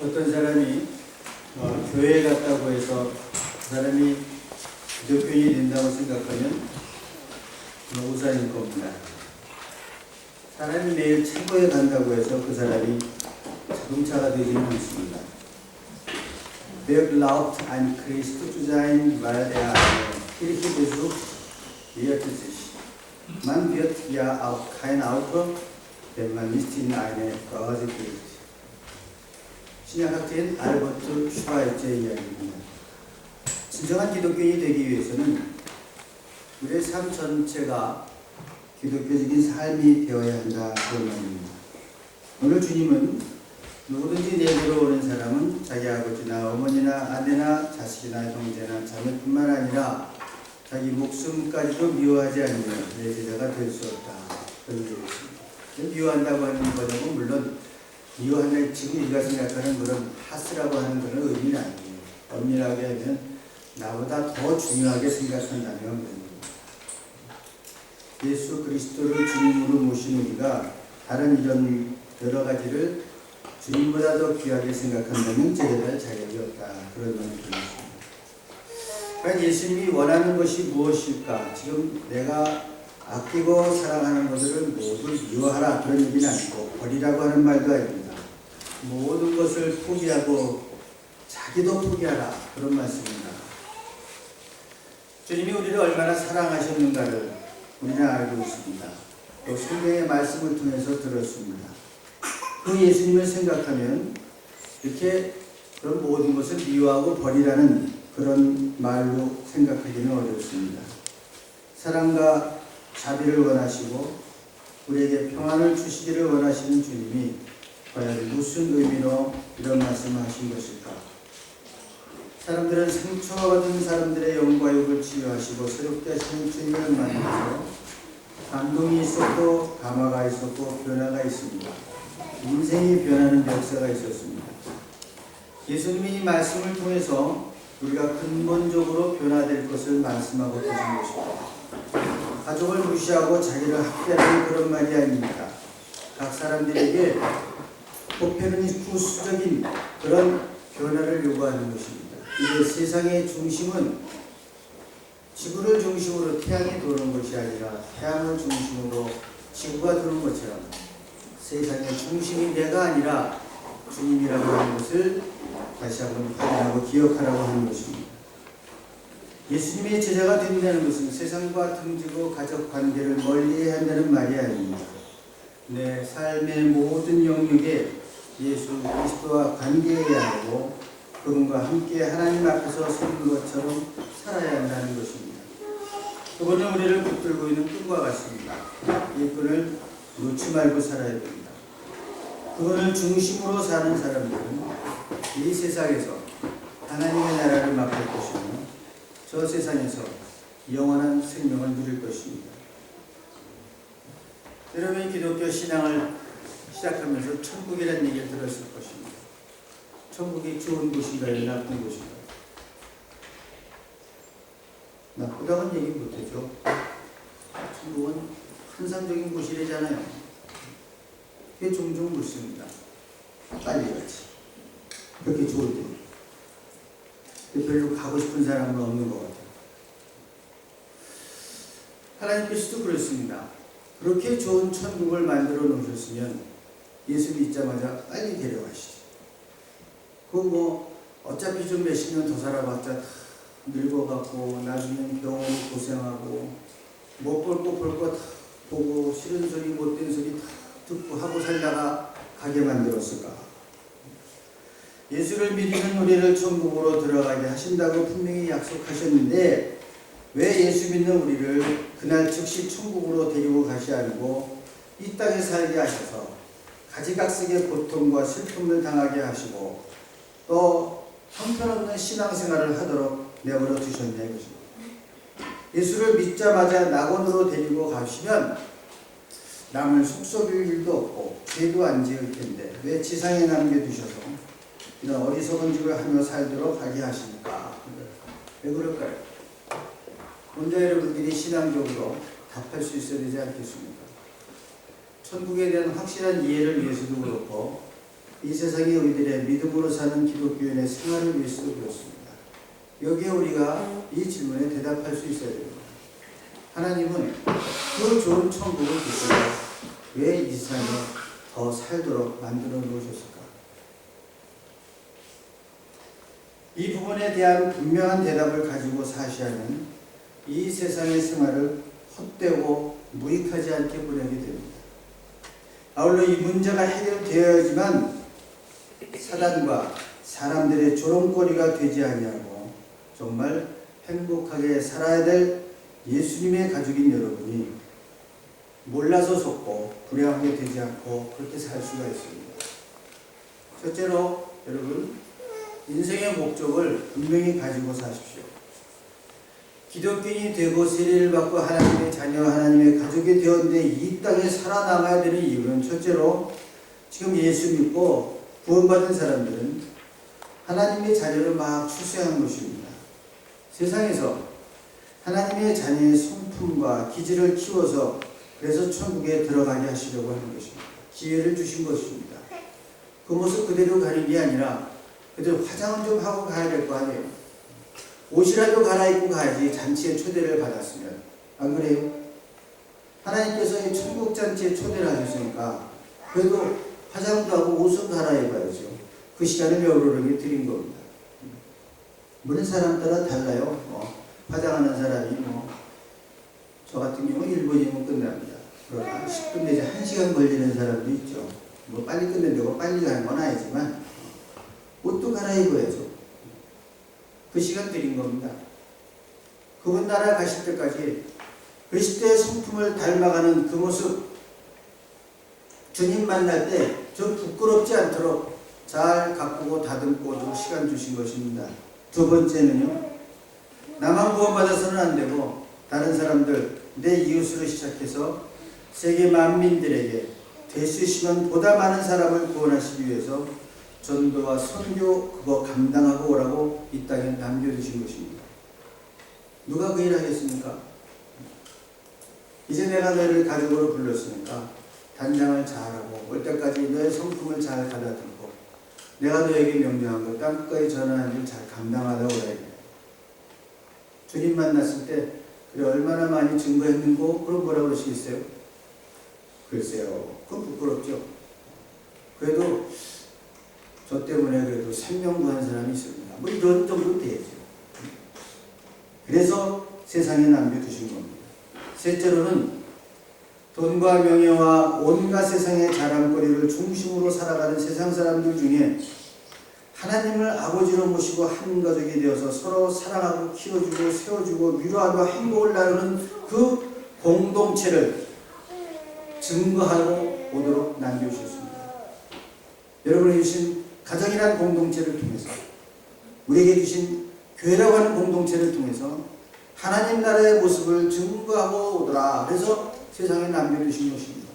어떤 사람이 교회에 갔다고 해서 그 사람이 기독교인이 된다고 생각하면 우산일 겁니다. 사람이 매일 창고에 간다고 해서 그 사람이 자동차가 되지는 않습니다. Wer glaubt, ein Christ zu sein, weil eine Kirche besucht, wird sich. Man wird ja auch kein Auto, wenn man nicht in eine Garage geht. 신약학자인 알버트 슈바이처의 이야기입니다. 진정한 기독교인이 되기 위해서는 우리의 삶 전체가 기독교적인 삶이 되어야 한다 그런 말입니다. 오늘 주님은 누구든지 내게로 오는 사람은 자기 아버지나 어머니나 아내나 자식이나 형제나 자매뿐만 아니라 자기 목숨까지도 미워하지 않으면 내 제자가 될 수 없다 그런 얘기입니다. 미워한다고 하는 번역은 물론 미워한다 지금 우리가 생각하는 그런 하스라고 하는 그런 의미는 아니에요. 엄밀하게 하면 나보다 더 중요하게 생각한다는 겁니다. 예수 그리스도를 주님으로 모신 우리가 다른 이런 여러 가지를 주님보다 더 귀하게 생각한다면 제자될 자격이 없다. 그런 말이 들렸습니다. 그러니까 예수님이 원하는 것이 무엇일까? 지금 내가 아끼고 사랑하는 것들을 모두 미워하라 그런 얘기는 아니고 버리라고 하는 말도 아닙니다. 모든 것을 포기하고 자기도 포기하라 그런 말씀입니다. 주님이 우리를 얼마나 사랑하셨는가를 우리는 알고 있습니다. 또 성경의 말씀을 통해서 들었습니다. 그 예수님을 생각하면 이렇게 그런 모든 것을 미워하고 버리라는 그런 말로 생각하기는 어렵습니다. 사랑과 자비를 원하시고 우리에게 평안을 주시기를 원하시는 주님이 과연 무슨 의미로 이런 말씀을 하신 것일까? 사람들은 상처가 받은 사람들의 영과 육을 치유하시고 새롭게 하시는 주님을 만나서 감동이 있었고 감화가 있었고 변화가 있습니다. 인생이 변하는 역사가 있었습니다. 예수님이 이 말씀을 통해서 우리가 근본적으로 변화될 것을 말씀하고 계신 것입니다. 가족을 무시하고 자기를 학대하는 그런 말이 아닙니다. 각 사람들에게 코페르니쿠스적인 그런 변화를 요구하는 것입니다. 이제 세상의 중심은 지구를 중심으로 태양이 도는 것이 아니라 태양을 중심으로 지구가 도는 것처럼 세상의 중심이 내가 아니라 주님이라고 하는 것을 다시 한번 확인하고 기억하라고 하는 것입니다. 예수님의 제자가 된다는 것은 세상과 등지고 가족 관계를 멀리해야 한다는 말이 아닙니다. 내 삶의 모든 영역에 예수 그리스도와 관계해야 하고 그분과 함께 하나님 앞에서 서는 것처럼 살아야 한다는 것입니다. 그분은 우리를 붙들고 있는 끈과 같습니다. 이 끈을 놓지 말고 살아야 됩니다. 그분을 중심으로 사는 사람들은 이 세상에서 하나님의 나라를 맛볼 것이며 저 세상에서 영원한 생명을 누릴 것입니다. 여러분이 기독교 신앙을 시작하면서 천국이라는 얘기를 들었을 것입니다. 천국이 좋은 곳인가요? 나쁜 곳인가요? 나쁘다고는 얘기 못하죠. 천국은 환상적인 곳이래잖아요. 그게 종종 묻습니다. 빨리같이. 그렇게 좋을 때. 별로 가고 싶은 사람은 없는 것 같아요. 하나님께서도 그렇습니다. 그렇게 좋은 천국을 만들어 놓으셨으면 예수 믿자마자 빨리 데려가시죠. 그거 어차피 좀 몇십 년 더 살아봤자 다 늙어갖고 나중에 병원으로 고생하고 못 볼 거 볼 거 다 보고 싫은 소리 못된 소리 다 듣고 하고 살다가 가게 만들었을까? 예수를 믿는 우리를 천국으로 들어가게 하신다고 분명히 약속하셨는데 왜 예수 믿는 우리를 그날 즉시 천국으로 데리고 가시 않고 이 땅에 살게 하셔서 가지각색의 고통과 슬픔을 당하게 하시고 또 형편없는 신앙생활을 하도록 내버려 두셨냐 이것입니다. 예수를 믿자마자 낙원으로 데리고 가시면 남을 속썩일 일도 없고 죄도 안 지을 텐데 왜 지상에 남겨두셔서 이런 어리석은 짓을 하며 살도록 하게 하십니까? 왜 그럴까요? 먼저 여러분들이 신앙적으로 답할 수 있어야 되지 않겠습니까? 천국에 대한 확실한 이해를 위해서도 그렇고 이 세상에 우리들의 믿음으로 사는 기독교인의 생활을 위해서도 그렇습니다. 여기에 우리가 이 질문에 대답할 수 있어야 됩니다. 하나님은 그 좋은 천국을 주시고 왜 이 세상에 더 살도록 만들어 놓으셨을까? 이 부분에 대한 분명한 대답을 가지고 사시하는 이 세상의 생활을 헛되고 무익하지 않게 보내게 됩니다. 아울러 이 문제가 해결되어야지만 사단과 사람들의 조롱거리가 되지 아니하고 정말 행복하게 살아야 될 예수님의 가족인 여러분이 몰라서 속고 불행하게 되지 않고 그렇게 살 수가 있습니다. 첫째로 여러분, 인생의 목적을 분명히 가지고 사십시오. 기독교인이 되고 세례를 받고 하나님의 자녀, 하나님의 가족이 되었는데 이 땅에 살아남아야 되는 이유는 첫째로 지금 예수 믿고 구원받은 사람들은 하나님의 자녀를 막 출세하는 것입니다. 세상에서 하나님의 자녀의 성품과 기질을 키워서 그래서 천국에 들어가게 하시려고 하는 것입니다. 기회를 주신 것입니다. 그 모습 그대로 가는 게 아니라 그대로 화장은 좀 하고 가야 될 거 아니에요. 옷이라도 갈아입고 가야지 잔치에 초대를 받았으면. 안 그래요? 하나님께서 이 천국 잔치에 초대를 하셨으니까 그래도 화장도 하고 옷은 갈아입어야죠. 그 시간을 여러분에게 드린 겁니다. 물론 사람 따라 달라요. 화장하는 사람이 저 같은 경우 1분이면 끝납니다. 그러나 10분 내지 1시간 걸리는 사람도 있죠. 빨리 끝낸다고 빨리 가는 건 아니지만 옷도 갈아입어야죠. 그 시간 드린 겁니다. 그분 나라 가실 때까지 그리스도의 성품을 닮아가는 그 모습 주님 만날 때 좀 부끄럽지 않도록 잘 가꾸고 다듬고 좀 시간 주신 것입니다. 두 번째는요, 나만 구원받아서는 안 되고 다른 사람들, 내 이웃으로 시작해서 세계 만민들에게 될 수 있으면 보다 많은 사람을 구원하시기 위해서 전도와 선교 그거 감당하고 오라고 이 땅에 남겨두신 것입니다. 누가 그 일을 하겠습니까? 이제 내가 너를 가족으로 불렀으니까 단장을 잘하고 올 때까지 너의 성품을 잘 가다듬고 내가 너에게 명령한 것 땅끝까지 전하는 일 잘 감당하다 오라 이래. 주님 만났을 때 그래 얼마나 많이 증거했는고 그럼 뭐라고 그러시겠어요? 글쎄요, 그건 부끄럽죠. 그래도 저 때문에 그래도 생명 구한 사람이 있습니다. 이런 정도 되죠. 그래서 세상에 남겨두신 겁니다. 셋째로는 돈과 명예와 온갖 세상의 자랑거리를 중심으로 살아가는 세상 사람들 중에 하나님을 아버지로 모시고 한 가족이 되어서 서로 사랑하고 키워주고 세워주고 위로하고 행복을 나누는 그 공동체를 증거하고 오도록 남겨주셨습니다. 여러분이 주신 가정이라는 공동체를 통해서 우리에게 주신 교회라고 하는 공동체를 통해서 하나님 나라의 모습을 증거하고 오더라. 그래서 세상에 남겨주신 것입니다.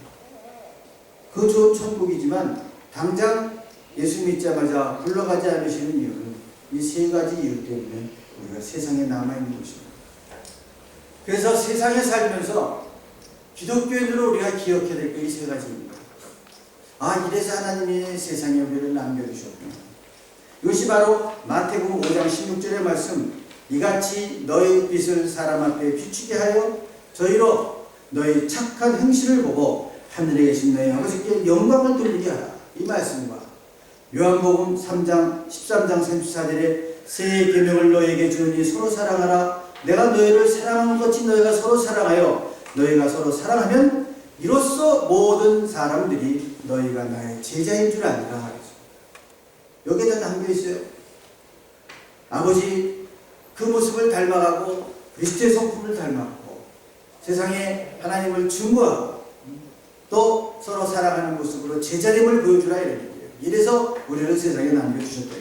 그 좋은 천국이지만 당장 예수 믿자마자 굴러가지 않으시는 이유는 이 세 가지 이유 때문에 우리가 세상에 남아있는 것입니다. 그래서 세상에 살면서 기독교인으로 우리가 기억해야 될 게 이 세 가지입니다. 이래서 하나님이 세상에 우리를 남겨주셨구나. 이것이 바로 마태복음 5장 16절의 말씀, 이같이 너의 빛을 사람 앞에 비추게 하여 저희로 너의 착한 행실을 보고 하늘에 계신 너의 아버지께 영광을 돌리게 하라. 이 말씀과 요한복음 3장 13장 34절에 새 계명을 너에게 주노니 서로 사랑하라. 내가 너희를 사랑하는 것 같이 너희가 서로 사랑하여 너희가 서로 사랑하면 이로써 모든 사람들이 너희가 나의 제자인 줄 아니라. 여기에다 담겨있어요. 아버지 그 모습을 닮아가고 그리스도의 성품을 닮아가고 세상에 하나님을 증거하고 또 서로 살아가는 모습으로 제자됨을 보여주라 이런 얘기예요. 이래서 우리를 세상에 남겨주셨다.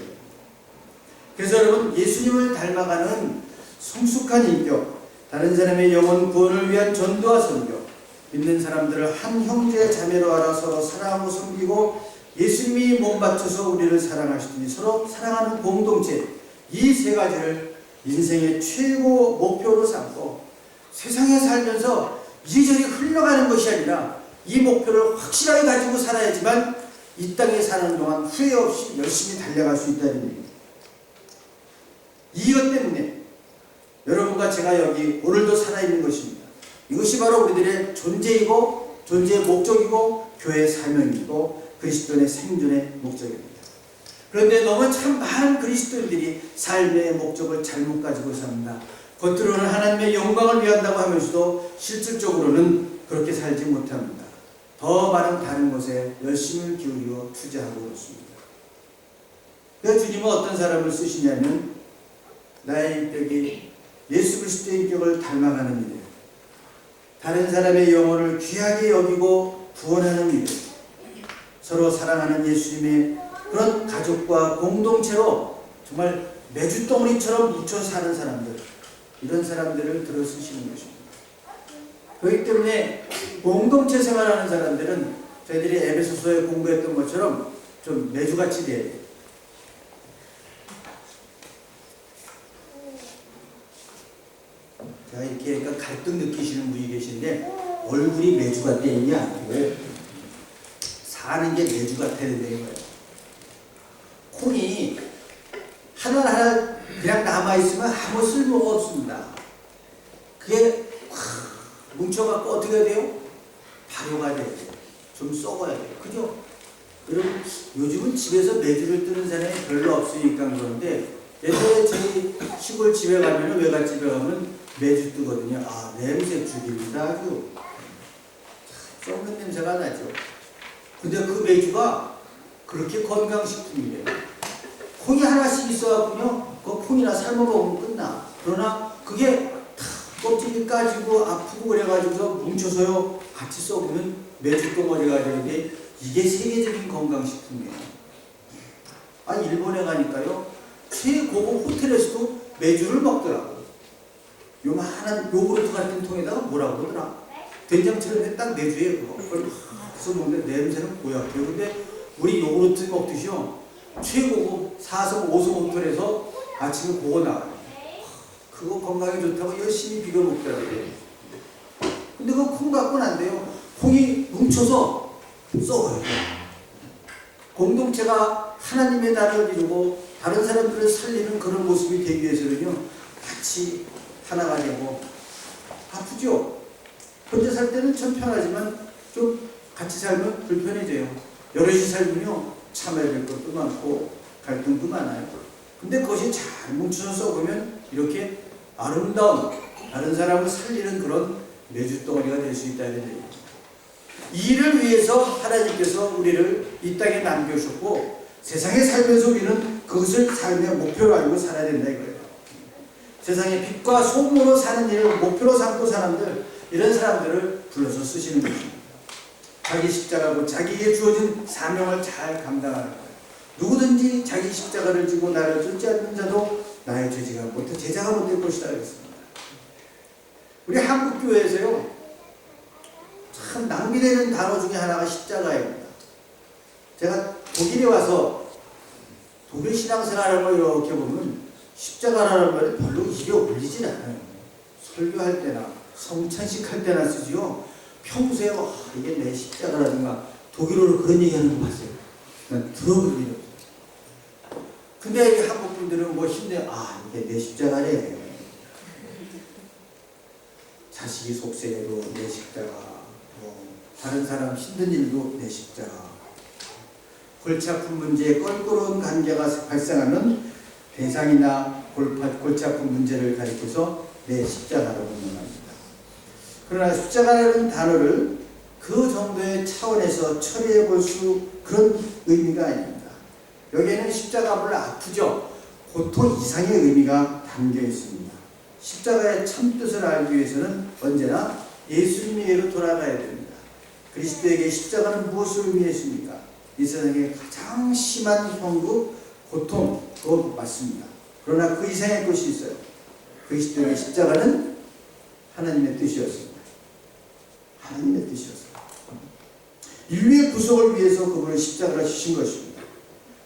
그래서 여러분, 예수님을 닮아가는 성숙한 인격, 다른 사람의 영혼 구원을 위한 전도와 선교, 믿는 사람들을 한 형제 자매로 알아 서로 사랑하고 섬기고 예수님이 몸 바쳐서 우리를 사랑하시더니 서로 사랑하는 공동체, 이 세 가지를 인생의 최고 목표로 삼고 세상에 살면서 이리저리 흘러가는 것이 아니라 이 목표를 확실하게 가지고 살아야지만 이 땅에 사는 동안 후회 없이 열심히 달려갈 수 있다는 얘기입니다. 이것 때문에 여러분과 제가 여기 오늘도 살아있는 것입니다. 이것이 바로 우리들의 존재이고 존재의 목적이고 교회의 사명이고 그리스도인의 생존의 목적입니다. 그런데 너무 참 많은 그리스도인들이 삶의 목적을 잘못 가지고 삽니다. 겉으로는 하나님의 영광을 위한다고 하면서도 실질적으로는 그렇게 살지 못합니다. 더 많은 다른 것에 열심을 기울이고 투자하고 그렇습니다. 그래서 주님은 어떤 사람을 쓰시냐면 나의 인격이 예수 그리스도의 인격을 닮아가는 일이에요. 다른 사람의 영혼을 귀하게 여기고 구원하는 일, 서로 사랑하는 예수님의 그런 가족과 공동체로 정말 메주덩어리처럼 묻혀 사는 사람들, 이런 사람들을 들어 쓰시는 것입니다. 그렇기 때문에 공동체 생활하는 사람들은 저희들이 에베소서에 공부했던 것처럼 좀 메주같이 돼야 돼요. 자, 이렇게 약간 갈등 느끼시는 분이 계신데 얼굴이 메주 같다는 게 아니고요. 사는 게 메주 같아야 된다는 거예요. 콩이 하나하나 그냥 남아있으면 아무 쓸모가 없습니다. 그게 뭉쳐갖고 어떻게 해야 돼요? 발효가 돼야 돼요. 좀 썩어야 돼요. 그죠? 여러분, 요즘은 집에서 메주를 뜨는 사람이 별로 없으니까 그런데 예전에 저희 시골 집에 가면, 외갓집에 가면 메주 뜨거든요. 아, 냄새 죽입니다. 아주 썩는 냄새가 나죠. 근데 그 메주가 그렇게 건강식품이래요. 콩이 하나씩 있어갖군요. 그 콩이나 삶아 먹으면 끝나. 그러나 그게 껍질이 까지고 아프고 그래가지고서 뭉쳐서요 같이 썩으면 메주 덩어리가 되는데 이게 세계적인 건강식품이에요. 아, 일본에 가니까요 최고급 호텔에서도 메주를 먹더라고요. 요만한 요구르트 같은 통에다가 뭐라고 그러더라. 된장처럼 딱 메주예요. 그걸 그래서 먹는데 냄새는 고약해요. 근데 우리 요구르트 먹듯이요 최고급 4성 5성 호텔에서 아침에 그거 나와요. 그거 건강에 좋다고 열심히 비벼 먹더라고요. 근데 그거 콩 갖고는 안 돼요. 콩이 뭉쳐서 썩어요. 공동체가 하나님의 나라를 이루고 다른 사람들을 살리는 그런 모습이 되기 위해서는요 같이 하나가 되고 아프죠? 혼자 살 때는 참 편하지만 좀 같이 살면 불편해져요. 여럿이 살면요 참아야 될 것도 많고 갈등도 많아요. 근데 그것이 잘 뭉쳐서 썩으면 이렇게 아름다운 다른 사람을 살리는 그런 메주덩어리가 될 수 있다는 얘기입니다. 이 일을 위해서 하나님께서 우리를 이 땅에 남겨주셨고 세상에 살면서 우리는 그것을 삶의 목표로 알고 살아야 된다 이거예요. 세상에 빛과 소금으로 사는 일을 목표로 삼고 사람들, 이런 사람들을 불러서 쓰시는 것입니다. 자기 십자가고 자기에게 주어진 사명을 잘 감당하는 거예요. 누구든지 자기 십자가를 지고 나를 쫓지 않는 자도 나의 제자가 못 될 것이다 그랬습니다. 우리 한국 교회에서요 참 낭비되는 단어 중에 하나가 십자가입니다. 제가 독일에 와서 독일 신앙생활을 이렇게 보면 십자가라는 말이 별로 입에 올리진 않아요. 설교할 때나 성찬식 할 때나 쓰지요. 평소에 이게 내 십자가라든가 독일어로 그런 얘기하는 거 봤어요. 난 들어볼 일이 없어요. 근데 한국 분들은 뭐 힘내, 이게 내 십자가래. 자식이 속세해도 내 십자가, 다른 사람 힘든 일도 내 십자가. 골치 아픈 문제에 껄끄러운 관계가 발생하면 대상이나 골치 아픈 문제를 가리켜서 내 십자가라고 명합니다. 그러나 십자가라는 단어를 그 정도의 차원에서 처리해 볼 수 그런 의미가 아닙니다. 여기에는 십자가 별로 아프죠. 고통 이상의 의미가 담겨 있습니다. 십자가의 참뜻을 알기 위해서는 언제나 예수님에게로 돌아가야 됩니다. 그리스도에게 십자가는 무엇을 의미했습니까? 이 세상에 가장 심한 형국, 고통, 그거 맞습니다. 그러나 그 이상의 것이 있어요. 그리스도의 십자가는 하나님의 뜻이었습니다. 하나님의 뜻이었습니다. 인류의 구속을 위해서 그분을 십자가를 지신 것입니다.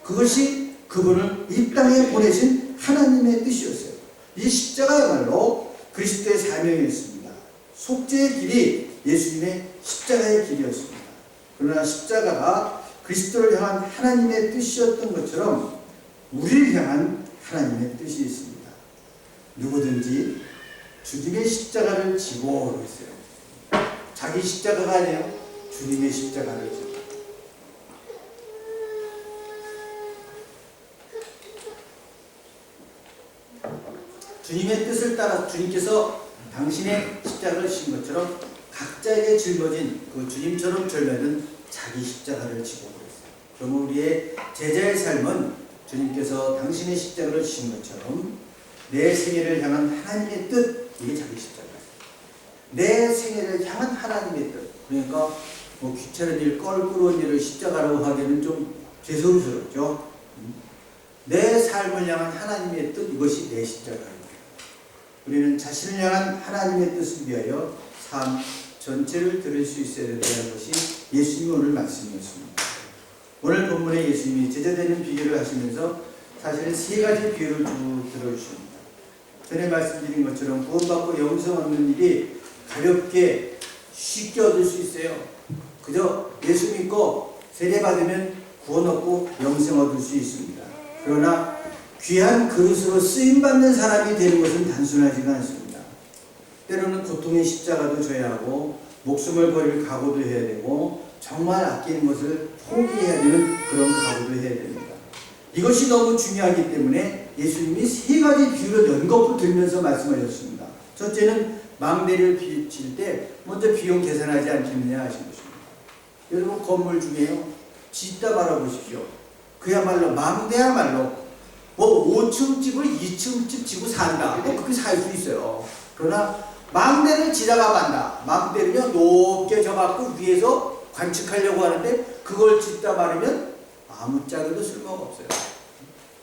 그것이 그분을 이 땅에 보내신 하나님의 뜻이었어요. 이 십자가야말로 그리스도의 사명이었습니다. 속죄의 길이 예수님의 십자가의 길이었습니다. 그러나 십자가가 그리스도를 향한 하나님의 뜻이었던 것처럼 우리를 향한 하나님의 뜻이 있습니다. 누구든지 주님의 십자가를 지고 했어요. 자기 십자가가 아니에요. 주님의 십자가를 지고. 주님의 뜻을 따라 주님께서 당신의 십자가를 지신 것처럼 각자에게 짊어진 그 주님처럼 절매는 자기 십자가를 지고 그랬어요. 그러면 우리의 제자의 삶은 주님께서 당신의 십자가를 지신 것처럼 내 생애를 향한 하나님의 뜻, 이게 자기 십자가예요. 내 생애를 향한 하나님의 뜻. 그러니까 뭐 귀찮은 일, 껄끄러운 일을 십자가라고 하기에는 좀 죄송스럽죠. 내 삶을 향한 하나님의 뜻, 이것이 내 십자가입니다. 우리는 자신을 향한 하나님의 뜻을 위하여 삶 전체를 들을 수 있어야 된다는 것이 예수님이 오늘 말씀이었습니다. 오늘 본문에 예수님이 제자되는 비유를 하시면서 사실은 세 가지 비유를 쭉 들어주십니다. 전에 말씀드린 것처럼 구원받고 영생 얻는 일이 가볍게 쉽게 얻을 수 있어요. 그저 예수 믿고 세례받으면 구원 얻고 영생 얻을 수 있습니다. 그러나 귀한 그릇으로 쓰임받는 사람이 되는 것은 단순하지가 않습니다. 때로는 고통의 십자가도 져야 하고 목숨을 버릴 각오도 해야 되고 정말 아끼는 것을 포기해야 되는 그런 각오도 해야 됩니다. 이것이 너무 중요하기 때문에 예수님이 세 가지 비유를 연거푸 들면서 말씀하셨습니다. 첫째는 망대를 칠 때 먼저 비용 계산하지 않겠느냐 하신 것입니다. 여러분 건물 중에요. 짓다 바라보십시오. 그야말로 망대야말로 뭐 5층 집을 2층 집 지고 산다. 뭐 그렇게 살 수 있어요. 그러나 망대를 지다가 만다. 망대를요 높게 져갖고 위에서 관측하려고 하는데 그걸 짓다 말으면 아무짝에도 쓸모가 없어요.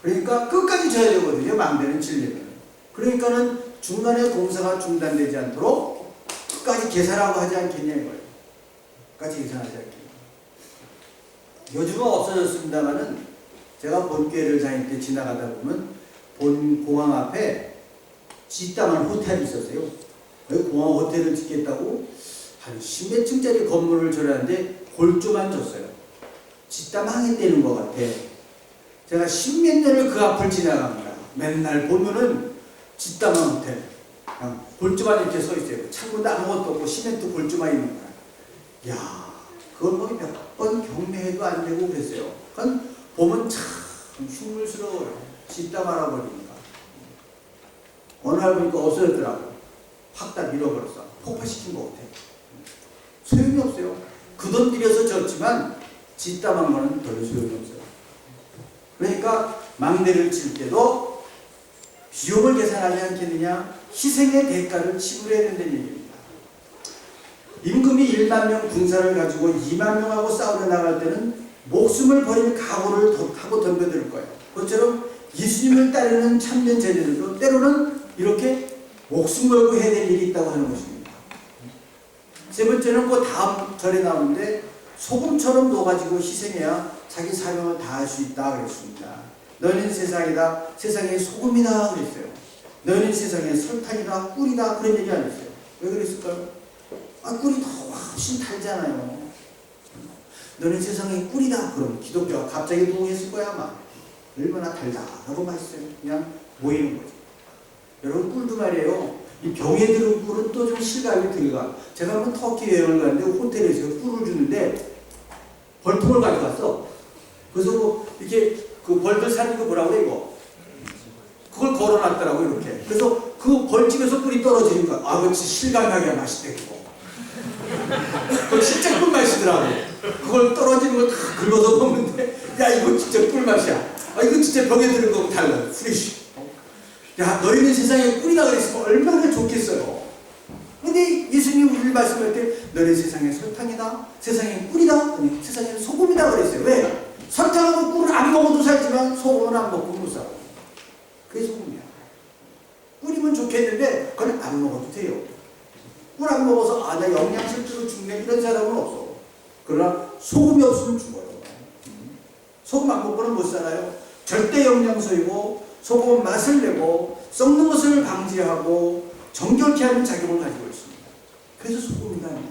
그러니까 끝까지 져야 되거든요. 망대는 지려면. 그러니까는 중간에 공사가 중단되지 않도록 끝까지 계산하고 하지 않겠냐 이거예요. 끝까지 계산하지 않겠냐. 요즘은 없어졌습니다만은 제가 본교회를 다닐 때 지나가다 보면 본 공항 앞에 짓다만 호텔이 있었어요. 거기 공항 호텔을 짓겠다고 한 10몇 층짜리 건물을 절하는데 골조만 줬어요. 짓다 망했다는 것 같아. 제가 10몇 년을 그 앞을 지나갑니다. 맨날 보면은 짓다만 호텔. 그냥 골조만 이렇게 서 있어요. 창문도 아무것도 없고 시멘트 골조만 있는 거야. 야, 그걸 뭐 몇 번 경매해도 안 되고 그랬어요. 그러니까 보면 참 흉물스러워요. 짓다 말아버리니까. 어느 날 보니까 없어졌더라고. 확 다 밀어버렸어. 폭파시킨 것 같아. 소용이 없어요. 그 돈 들여서 졌지만 짓다 만 거는 별로 소용이 없어요. 그러니까 망대를 칠 때도 비용을 계산하지 않겠느냐. 희생의 대가를 지불해야 된다는 얘기입니다. 임금이 1만 명 군사를 가지고 2만 명하고 싸우려 나갈 때는 목숨을 버릴 각오를 하고 덤벼들 거예요. 그것처럼 예수님을 따르는 참된 제자들도 때로는 이렇게 목숨 걸고 해야 될 일이 있다고 하는 것입니다. 세 번째는 그 다음 절에 나오는데 소금처럼 녹아지고 희생해야 자기 사명을 다할 수 있다 그랬습니다. 너희는 세상이다. 세상의 소금이다 그랬어요. 너희는 세상의 설탕이다. 꿀이다. 그런 얘기 안 했어요. 왜 그랬을까요? 꿀이 더 훨씬 달잖아요. 너는 세상의 꿀이다. 그럼 기독교가 갑자기 동의했을 거야 아마. 얼마나 달달하고 맛있어요. 그냥 모이는 거죠. 여러분 꿀도 말이에요. 이 병에 들은 꿀은 또 좀 실감이 들어가. 제가 한번 터키 여행을 갔는데 호텔에서 꿀을 주는데 벌통을 가져갔어. 그래서 뭐 이렇게 그 벌들 사는 거 뭐라고 그래 이거. 그걸 걸어놨더라고 이렇게. 그래서 그 벌집에서 꿀이 떨어지는 거야. 아 그렇지 실감나게 맛있대 그거. 그거 진짜 꿀맛이더라고. 그걸 떨어지는 걸 다 긁어서 먹는데 야 이거 진짜 꿀맛이야. 아 이거 진짜 병에 드는 거하고 달라. 프레쉬. 야 너희는 세상에 꿀이다 그랬으면 얼마나 좋겠어요. 근데 예수님이 우리를 말씀할 때 너는 세상의 설탕이다. 세상의 꿀이다. 아니 세상의 소금이다 그랬어요. 왜? 설탕하고 꿀을 안 먹어도 살지만 소금은 안 먹고 못 살아. 그게 소금이야. 꿀이면 좋겠는데 그건 안 먹어도 돼요. 꿀 안 먹어서 아 나 영양실조로 죽네 이런 사람은 없어. 그러나 소금이 없으면 죽어요. 소금 안 먹고는 못 살아요. 절대 영양소이고 소금은 맛을 내고 썩는 것을 방지하고 정결케 하는 작용을 가지고 있습니다. 그래서 소금이라는 거예요.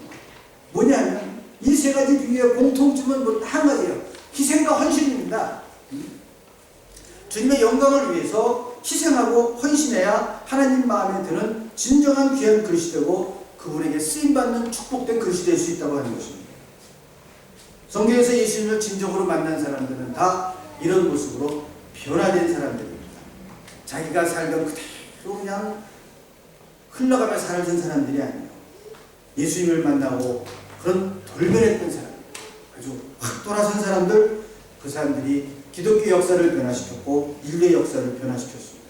뭐냐면 이 세 가지 비유의 공통점은 뭐 한 가지예요. 희생과 헌신입니다. 주님의 영광을 위해서 희생하고 헌신해야 하나님 마음에 드는 진정한 귀한 그릇이 되고 그분에게 쓰임받는 축복된 그릇이 될 수 있다고 하는 것입니다. 성경에서 예수님을 진정으로 만난 사람들은 다 이런 모습으로 변화된 사람들입니다. 자기가 살던 그대로 그냥 흘러가며 살던 사람들이 아니에요. 예수님을 만나고 그런 돌변했던 사람, 아주 확 돌아선 사람들, 그 사람들이 기독교 역사를 변화시켰고 인류의 역사를 변화시켰습니다.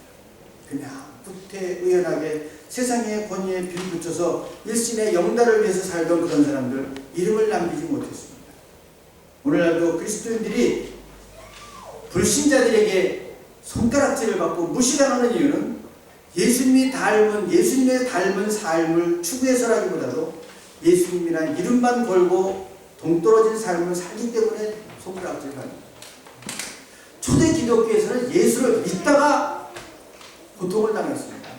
그냥 구태의연하게 세상의 권위에 빌붙여서 일신의 영달을 위해서 살던 그런 사람들 이름을 남기지 못했습니다. 오늘날도 그리스도인들이 불신자들에게 손가락질을 받고 무시당하는 이유는 예수님의 닮은 삶을 추구해서라기보다도 예수님이란 이름만 걸고 동떨어진 삶을 살기 때문에 손가락질을 받습니다. 초대 기독교에서는 예수를 믿다가 고통을 당했습니다.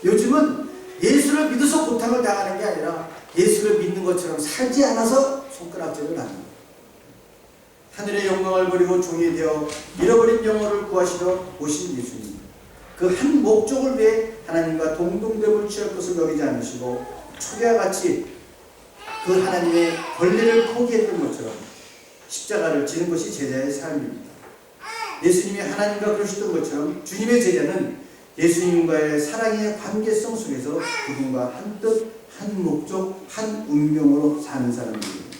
요즘은 예수를 믿어서 고통을 당하는 게 아니라 예수를 믿는 것처럼 살지 않아서 손가락질을 합니다. 하늘의 영광을 버리고 종이 되어 잃어버린 영혼을 구하시러 오신 예수님, 그 한 목적을 위해 하나님과 동등됨을 취할 것을 여기지 않으시고 초대와 같이 그 하나님의 권리를 포기했던 것처럼 십자가를 지는 것이 제자의 삶입니다. 예수님이 하나님과 그러셨던 것처럼 주님의 제자는 예수님과의 사랑의 관계성 속에서 그분과 한 뜻, 한 목적, 한 운명으로 사는 사람들입니다.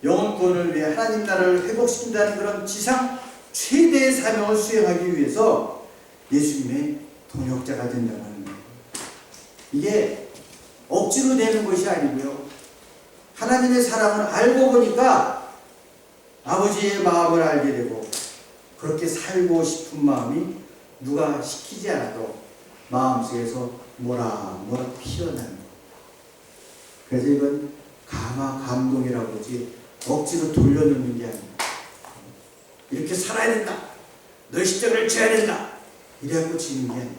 영혼 구원을 위해 하나님 나라를 회복시킨다는 그런 지상 최대의 사명을 수행하기 위해서 예수님의 동역자가 된다고 하는 거예요. 이게 억지로 되는 것이 아니고요. 하나님의 사랑을 알고 보니까 아버지의 마음을 알게 되고 그렇게 살고 싶은 마음이 누가 시키지 않아도 마음속에서 뭐라 피어나는 거예요. 그래서 이건 감동이라고 하지 억지로 돌려놓는 게 아니에요. 이렇게 살아야 된다. 너의 십자가를 져야 된다. 이래갖고 지는 게 아니에요.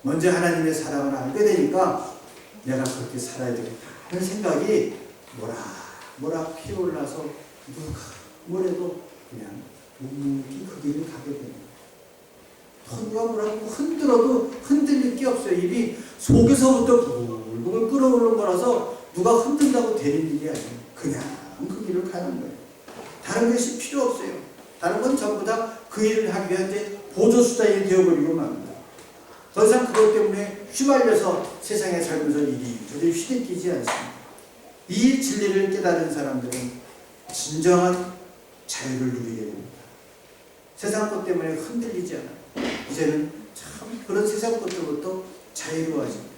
먼저 하나님의 사랑을 알게 되니까 내가 그렇게 살아야 되겠다 하는 생각이 뭐라 피어올라서 누가 뭐래도 그냥 묵묵히 그 길을 가게 됩니다. 누가 뭐라고 흔들어도 흔들릴 게 없어요. 입이 속에서부터 부글부글 끓어오르는 거라서 누가 흔든다고 되는 일이 아니에요. 그냥 그 길을 가는 거예요. 다른 것이 필요 없어요. 다른 건 전부 다 그 일을 하기 위한 보조수단이 되어버리고 맙니다. 더 이상 그것 때문에 휘말려서 세상에 살면서 이리저리 휘대끼지 않습니다. 이 진리를 깨달은 사람들은 진정한 자유를 누리게 됩니다. 세상 것 때문에 흔들리지 않아요. 이제는 참 그런 세상 것들부터 자유로워집니다.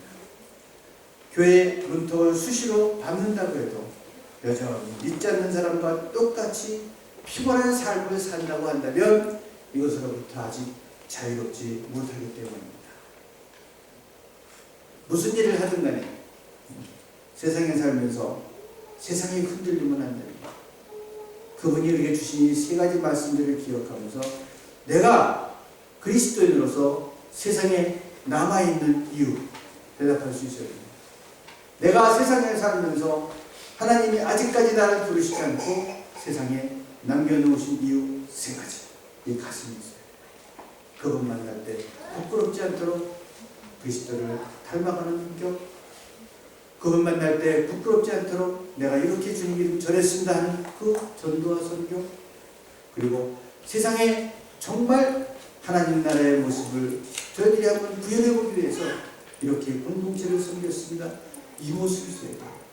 교회 문턱을 수시로 밟는다고 해도 여전히 믿지 않는 사람과 똑같이 피곤한 삶을 산다고 한다면 이것으로부터 아직 자유롭지 못하기 때문입니다. 무슨 일을 하든 간에 세상에 살면서 세상이 흔들리면 안 됩니다. 그분이 우리에게 주신 이 세 가지 말씀들을 기억하면서 내가 그리스도인으로서 세상에 남아있는 이유 대답할 수 있어야 됩니다. 내가 세상에 살면서 하나님이 아직까지 나를 부르시지 않고 세상에 남겨놓으신 이유 세 가지. 이 가슴이 있어요. 그분 만날 때 부끄럽지 않도록 그리스도를 닮아가는 인격, 그분 만날 때 부끄럽지 않도록 내가 이렇게 주님 이름 전했습니다 하는 그 전도와 선교, 그리고 세상에 정말 하나님 나라의 모습을 저희들이 한번 구현해보기 위해서 이렇게 공동체를 섬겼습니다. 이 모습이 있어요.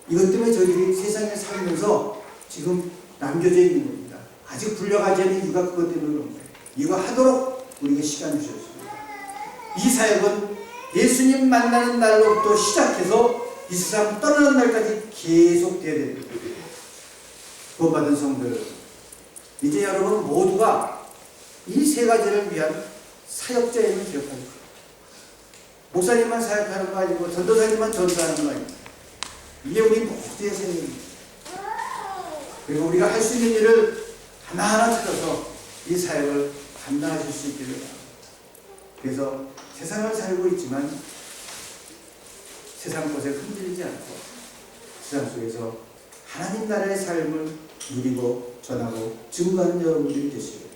이것 때문에 저희들이 세상에 살면서 지금 남겨져 있는 겁니다. 아직 불려가지 않은 이유가 그것 때문에 그런 거예요. 이거 하도록 우리에게 시간 주셨습니다. 이 사역은 예수님 만나는 날로부터 시작해서 이 세상 떠나는 날까지 계속 돼야 됩니다. 구원받은 성도들, 이제 여러분 모두가 이 세 가지를 위한 사역자임을 기억하는 거예요. 목사님만 사역하는 거 아니고 전도사님만 전도하는 거 아니고 이게 우리 모두의 생명입니다. 그리고 우리가 할 수 있는 일을 하나하나 찾아서 이 사역을 감당하실 수 있기를 바랍니다. 그래서 세상을 살고 있지만 세상 것에 흔들리지 않고 세상 속에서 하나님 나라의 삶을 누리고 전하고 증거하는 여러분들이 되시길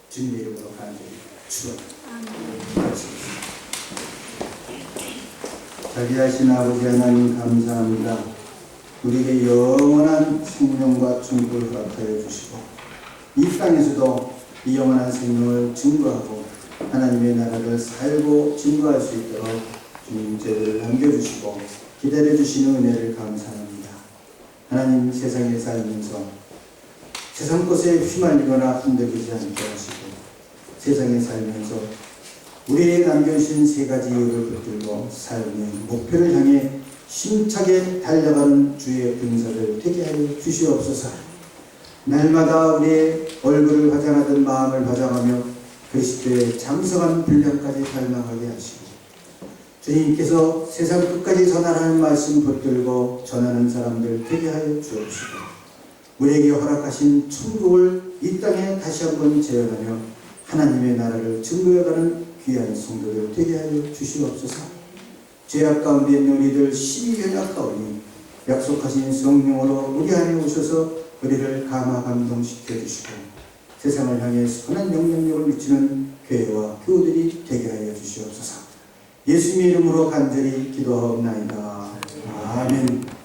주님의 이름으로 간절히 축원합니다. 자비하신 아버지 하나님 감사합니다. 우리에게 영원한 생명과 충고를 허락하여 주시고 이 땅에서도 이 영원한 생명을 증거하고 하나님의 나라를 살고 증거할 수 있도록 주님 제도를 남겨주시고 기다려주시는 은혜를 감사합니다. 하나님 세상에 살면서 세상 것에 휘말리거나 흔들리지 않게 하시고 세상에 살면서 우리에게 남겨주신 세 가지 이유를 붙들고 삶의 목표를 향해 힘차게 달려가는 주의 병사들 되게 하여 주시옵소서. 날마다 우리의 얼굴을 화장하듯 마음을 화장하며 그리스도의 장성한 분량까지 닮아가게 하시고 주님께서 세상 끝까지 전하라는 말씀 붙들고 전하는 사람들 되게 하여 주옵시고 우리에게 허락하신 천국을 이 땅에 다시 한번 재현하며 하나님의 나라를 증거해가는 귀한 성도들 되게 하여 주시옵소서. 죄악 가운데 있는 우리들 심히 연약하오니 약속하신 성령으로 우리 안에 오셔서 우리를 감화 감동시켜 주시고 세상을 향해 선한 영향력을 미치는 교회와 교우들이 되게 하여 주시옵소서. 예수님의 이름으로 간절히 기도하옵나이다. 아멘.